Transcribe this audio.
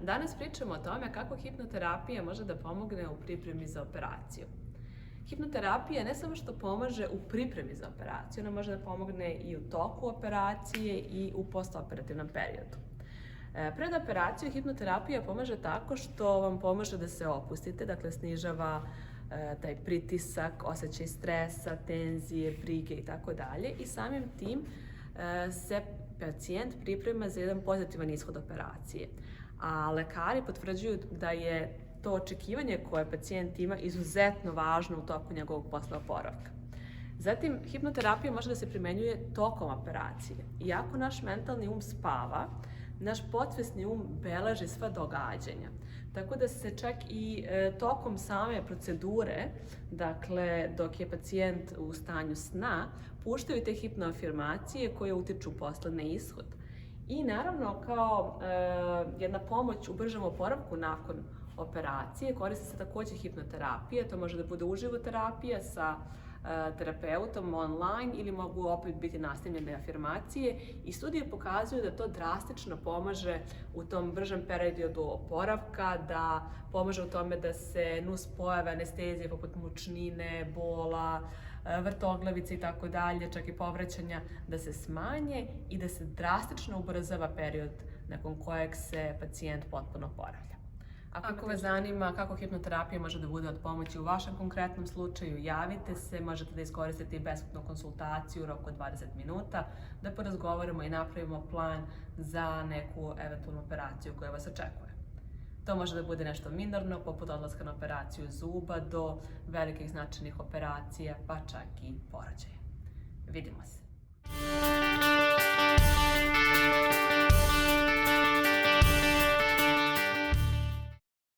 Danas pričamo o tome kako hipnoterapija može da pomogne u pripremi za operaciju. Hipnoterapija ne samo što pomaže u pripremi za operaciju, ona može da pomogne i u toku operacije i u postoperativnom periodu. Pred operaciju hipnoterapija pomaže tako što vam pomaže da se opustite, dakle snižava taj pritisak, osjećaj stresa, tenzije, brige i tako dalje i samim tim se pacijent priprema za jedan pozitivan ishod operacije. A lekari potvrđuju da je to očekivanje koje pacijent ima izuzetno važno u toku njegovog postoporavka. Zatim, hipnoterapija može da se primenjuje tokom operacije. Iako naš mentalni um spava, naš podsvesni um beleži sva događanja. Tako da se čak i tokom same procedure, dakle dok je pacijent u stanju sna, puštaju te hipnoafirmacije koje utiču posle na ishod. I naravno kao jedna pomoć u bržem oporavku nakon operacije koristi se takođe hipnoterapija, to može da bude uživo terapija sa terapeutom online ili mogu opet biti nastavljene afirmacije i studije pokazuju da to drastično pomaže u tom bržem periodu oporavka, da pomaže u tome da se nuspojave anestezije poput mučnine, bola, vrtoglavice i tako dalje, čak i povraćanja, da se smanje i da se drastično ubrzava period nakon kojeg se pacijent potpuno oporavlja. Ako vas zanima kako hipnoterapija može da bude od pomoći u vašem konkretnom slučaju, javite se, možete da iskoristite i besplatnu konsultaciju u roku od 20 minuta, da porazgovaramo i napravimo plan za neku eventualnu operaciju koja vas očekuje. To može da bude nešto minorno, poput odlaska na operaciju zuba, do velikih značajnih operacija, pa čak i porođaja. Vidimo se!